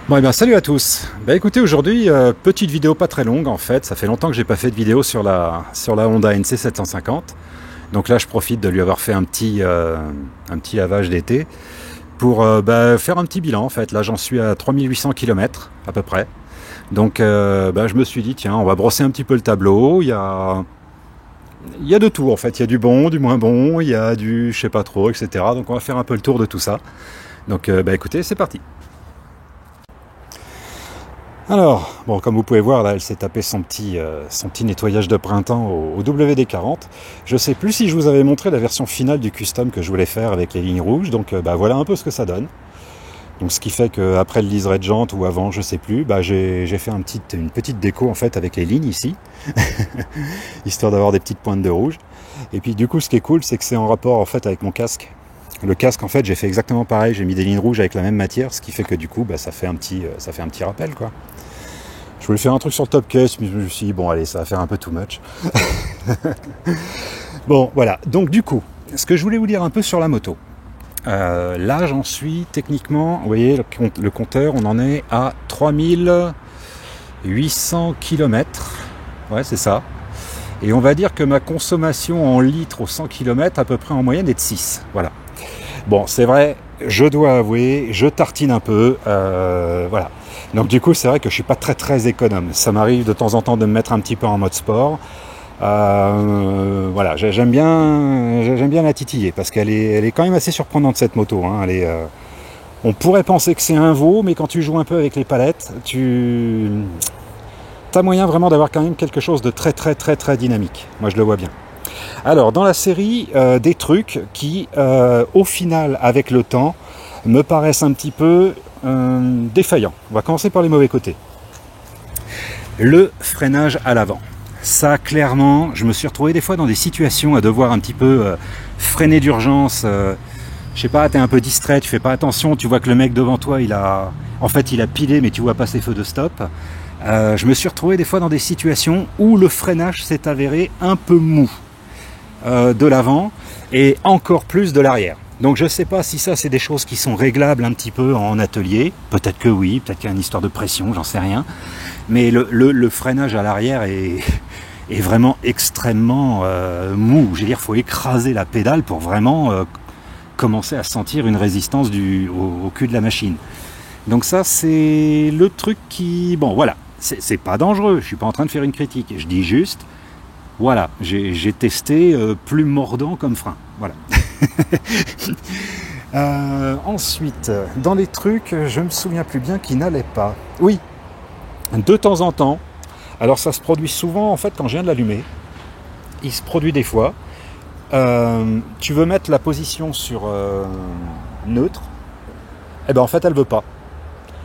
Bon et bien salut à tous. Bah écoutez, aujourd'hui petite vidéo pas très longue en fait, ça fait longtemps que j'ai pas fait de vidéo sur la Honda NC 750. Donc là je profite de lui avoir fait un petit lavage d'été pour faire un petit bilan en fait. Là j'en suis à 3800 km à peu près. Donc je me suis dit tiens, on va brosser un petit peu le tableau, il y a de tout en fait, il y a du bon, du moins bon, il y a du je sais pas trop, etc. Donc on va faire un peu le tour de tout ça. Donc écoutez, c'est parti. Alors, bon, comme vous pouvez voir, là, elle s'est tapé son petit nettoyage de printemps au WD-40. Je sais plus si je vous avais montré la version finale du custom que je voulais faire avec les lignes rouges, donc voilà un peu ce que ça donne. Donc ce qui fait qu'après le liseré de jante ou avant, je sais plus, j'ai fait une petite déco en fait avec les lignes ici, histoire d'avoir des petites pointes de rouge. Et puis du coup, ce qui est cool, c'est que c'est en rapport en fait avec mon casque. Le casque, en fait, j'ai fait exactement pareil, j'ai mis des lignes rouges avec la même matière, ce qui fait que du coup, ça fait un petit rappel, quoi. Je voulais faire un truc sur le top case, mais je me suis dit, bon, allez, ça va faire un peu too much. Bon, voilà. Donc, du coup, ce que je voulais vous dire un peu sur la moto. Là, j'en suis techniquement, vous voyez, le compteur, on en est à 3800 km. Ouais, c'est ça. Et on va dire que ma consommation en litres au 100 km, à peu près en moyenne, est de 6. Voilà. Bon, c'est vrai, je dois avouer, je tartine un peu, voilà. Donc du coup, c'est vrai que je suis pas très économe. Ça m'arrive de temps en temps de me mettre un petit peu en mode sport. Voilà, j'aime bien la titiller parce qu'elle est quand même assez surprenante cette moto. Hein. On pourrait penser que c'est un veau, mais quand tu joues un peu avec les palettes, t'as moyen vraiment d'avoir quand même quelque chose de très dynamique. Moi, je le vois bien. Alors, dans la série, des trucs qui, au final, avec le temps, me paraissent un petit peu défaillants. On va commencer par les mauvais côtés. Le freinage à l'avant. Ça, clairement, je me suis retrouvé des fois dans des situations à devoir un petit peu freiner d'urgence. Je sais pas, t'es un peu distrait, tu fais pas attention, tu vois que le mec devant toi, il a pilé, mais tu vois pas ses feux de stop. Je me suis retrouvé des fois dans des situations où le freinage s'est avéré un peu mou. De l'avant et encore plus de l'arrière. Donc je ne sais pas si ça c'est des choses qui sont réglables un petit peu en atelier, peut-être que oui, peut-être qu'il y a une histoire de pression, j'en sais rien, mais le freinage à l'arrière est vraiment extrêmement mou. Je veux dire, il faut écraser la pédale pour vraiment commencer à sentir une résistance au cul de la machine. Donc ça c'est le truc qui... Bon voilà, c'est pas dangereux, je suis pas en train de faire une critique, je dis juste... Voilà, j'ai testé plus mordant comme frein. Voilà. Ensuite, dans les trucs, je me souviens plus bien qui n'allait pas. Oui, de temps en temps. Alors ça se produit souvent en fait quand je viens de l'allumer. Il se produit des fois. Tu veux mettre la position sur neutre. Eh ben en fait elle veut pas.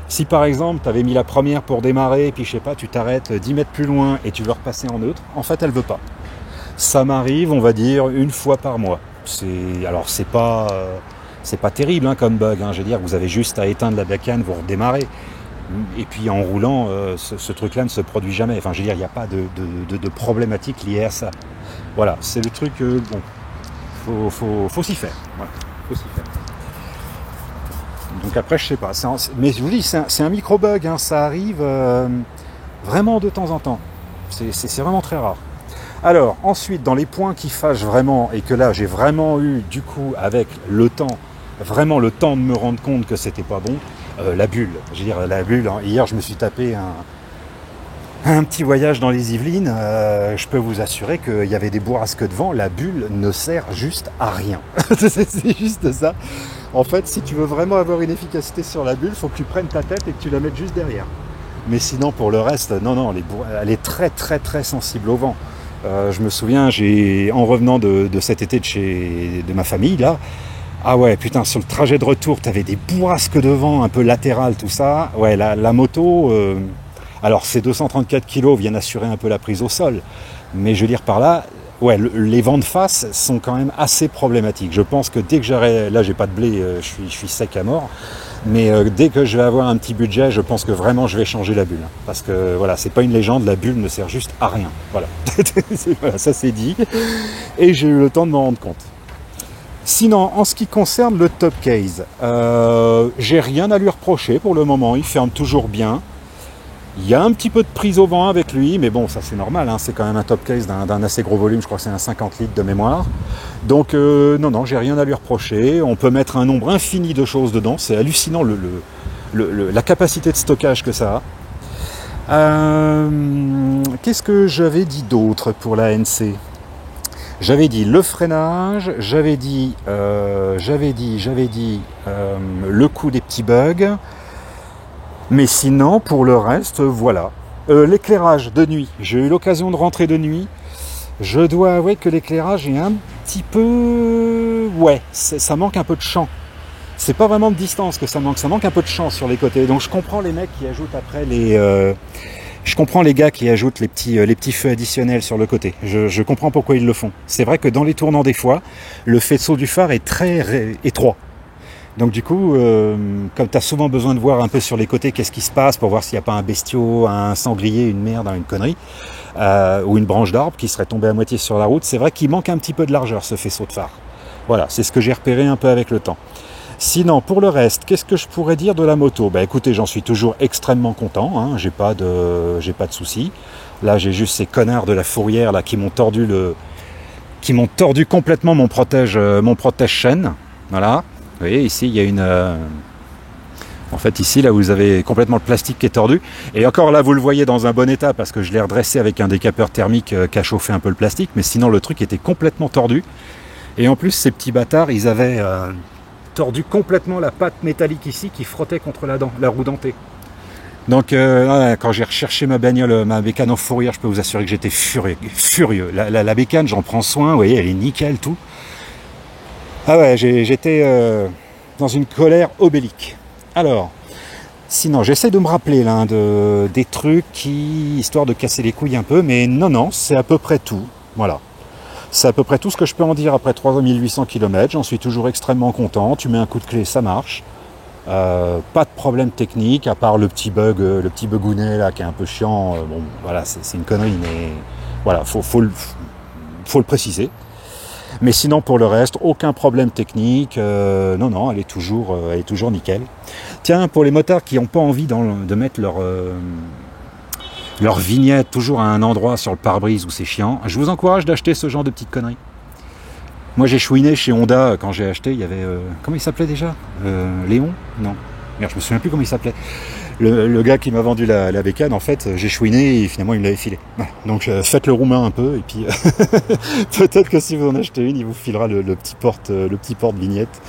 Si par exemple tu avais mis la première pour démarrer, puis je sais pas, tu t'arrêtes 10 mètres plus loin et tu veux repasser en neutre, en fait elle veut pas. Ça m'arrive, on va dire, une fois par mois. Alors c'est pas terrible hein, comme bug, hein. Je veux dire, vous avez juste à éteindre la bécane, vous redémarrez. Et puis en roulant, ce truc-là ne se produit jamais. Enfin je veux dire, il n'y a pas de problématique liée à ça. Voilà, c'est le truc, bon, faut s'y faire. Voilà, faut s'y faire. Donc après, je sais pas. Mais je vous dis, c'est un micro-bug, hein, ça arrive vraiment de temps en temps. C'est vraiment très rare. Alors, ensuite, dans les points qui fâchent vraiment, et que là, j'ai vraiment eu, du coup, avec le temps, vraiment le temps de me rendre compte que c'était pas bon, la bulle. Je veux dire, la bulle, hein, hier, je me suis tapé un petit voyage dans les Yvelines. Je peux vous assurer qu'il y avait des bourrasques de vent. La bulle ne sert juste à rien. C'est juste ça. En fait, si tu veux vraiment avoir une efficacité sur la bulle, il faut que tu prennes ta tête et que tu la mettes juste derrière. Mais sinon, pour le reste, non, elle est très sensible au vent. Je me souviens, en revenant de cet été de ma famille, là, ah ouais, putain, sur le trajet de retour, t'avais des bourrasques de vent un peu latérales, tout ça. Ouais, la moto, alors ces 234 kg viennent assurer un peu la prise au sol. Mais je veux dire par là, ouais, les vents de face sont quand même assez problématiques. Je pense que dès que j'aurai... Là, j'ai pas de blé, je suis sec à mort. Mais dès que je vais avoir un petit budget, je pense que vraiment je vais changer la bulle. Parce que voilà, c'est pas une légende, la bulle ne sert juste à rien. Voilà, voilà, ça c'est dit. Et j'ai eu le temps de m'en rendre compte. Sinon, en ce qui concerne le top case, j'ai rien à lui reprocher pour le moment, il ferme toujours bien. Il y a un petit peu de prise au vent avec lui, mais bon, ça c'est normal, hein, c'est quand même un top case d'un assez gros volume, je crois que c'est un 50 litres de mémoire. Donc non, j'ai rien à lui reprocher, on peut mettre un nombre infini de choses dedans, c'est hallucinant la capacité de stockage que ça a. Qu'est-ce que j'avais dit d'autre pour la NC? J'avais dit le freinage, j'avais dit le coup des petits bugs. Mais sinon, pour le reste, voilà. L'éclairage de nuit. J'ai eu l'occasion de rentrer de nuit. Je dois avouer que l'éclairage est un petit peu... Ouais, ça manque un peu de champ. C'est pas vraiment de distance que ça manque un peu de champ sur les côtés. Donc je comprends les mecs qui ajoutent après les... Je comprends les gars qui ajoutent les petits feux additionnels sur le côté. Je comprends pourquoi ils le font. C'est vrai que dans les tournants des fois, le faisceau du phare est très étroit. Donc du coup, comme tu as souvent besoin de voir un peu sur les côtés qu'est-ce qui se passe pour voir s'il n'y a pas un bestiau, un sanglier, une merde, une connerie, ou une branche d'arbre qui serait tombée à moitié sur la route, c'est vrai qu'il manque un petit peu de largeur ce faisceau de phare. Voilà, c'est ce que j'ai repéré un peu avec le temps. Sinon, pour le reste, qu'est-ce que je pourrais dire de la moto? Bah écoutez, j'en suis toujours extrêmement content, hein, j'ai pas de soucis. Là, j'ai juste ces connards de la fourrière là qui m'ont tordu complètement mon protège chaîne. Voilà. Vous voyez, ici, il y a une... En fait, ici, là, vous avez complètement le plastique qui est tordu. Et encore là, vous le voyez dans un bon état parce que je l'ai redressé avec un décapeur thermique qui a chauffé un peu le plastique. Mais sinon, le truc était complètement tordu. Et en plus, ces petits bâtards, ils avaient tordu complètement la patte métallique ici qui frottait contre la roue dentée. Donc, quand j'ai recherché ma bécane en fourrière, je peux vous assurer que j'étais furieux. La bécane, j'en prends soin. Vous voyez, elle est nickel, tout. Ah ouais, j'étais dans une colère obélique. Alors, sinon, j'essaie de me rappeler là, des trucs histoire de casser les couilles un peu, mais non, c'est à peu près tout. Voilà. C'est à peu près tout ce que je peux en dire après 3800 km. J'en suis toujours extrêmement content. Tu mets un coup de clé, ça marche. Pas de problème technique, à part le petit bugounet là qui est un peu chiant. Bon, voilà, c'est une connerie, mais voilà, faut le préciser. Mais sinon, pour le reste, aucun problème technique. Non, elle est toujours nickel. Tiens, pour les motards qui n'ont pas envie de mettre leur vignette toujours à un endroit sur le pare-brise où c'est chiant, je vous encourage d'acheter ce genre de petites conneries. Moi, j'ai chouiné chez Honda quand j'ai acheté. Il y avait... comment il s'appelait déjà Léon? Non. Merde, je me souviens plus comment il s'appelait. Le gars qui m'a vendu la bécane, en fait, j'ai chouiné et finalement il me l'avait filé. Voilà. Donc faites le roumain un peu et puis peut-être que si vous en achetez une, il vous filera le petit porte-vignette.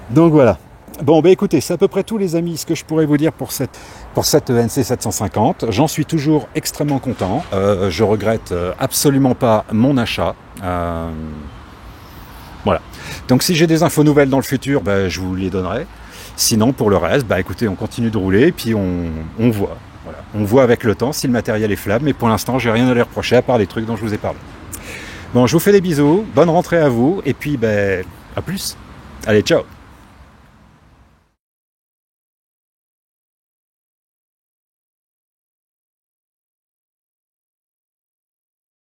Donc voilà. Bon, bah écoutez, c'est à peu près tout les amis, ce que je pourrais vous dire pour cette NC 750. J'en suis toujours extrêmement content. Je regrette absolument pas mon achat. Voilà. Donc si j'ai des infos nouvelles dans le futur, bah, je vous les donnerai. Sinon, pour le reste, bah écoutez, on continue de rouler et puis on voit. Voilà. On voit avec le temps si le matériel est fiable, mais pour l'instant, j'ai rien à lui reprocher à part les trucs dont je vous ai parlé. Bon, je vous fais des bisous, bonne rentrée à vous et puis bah, à plus. Allez, ciao.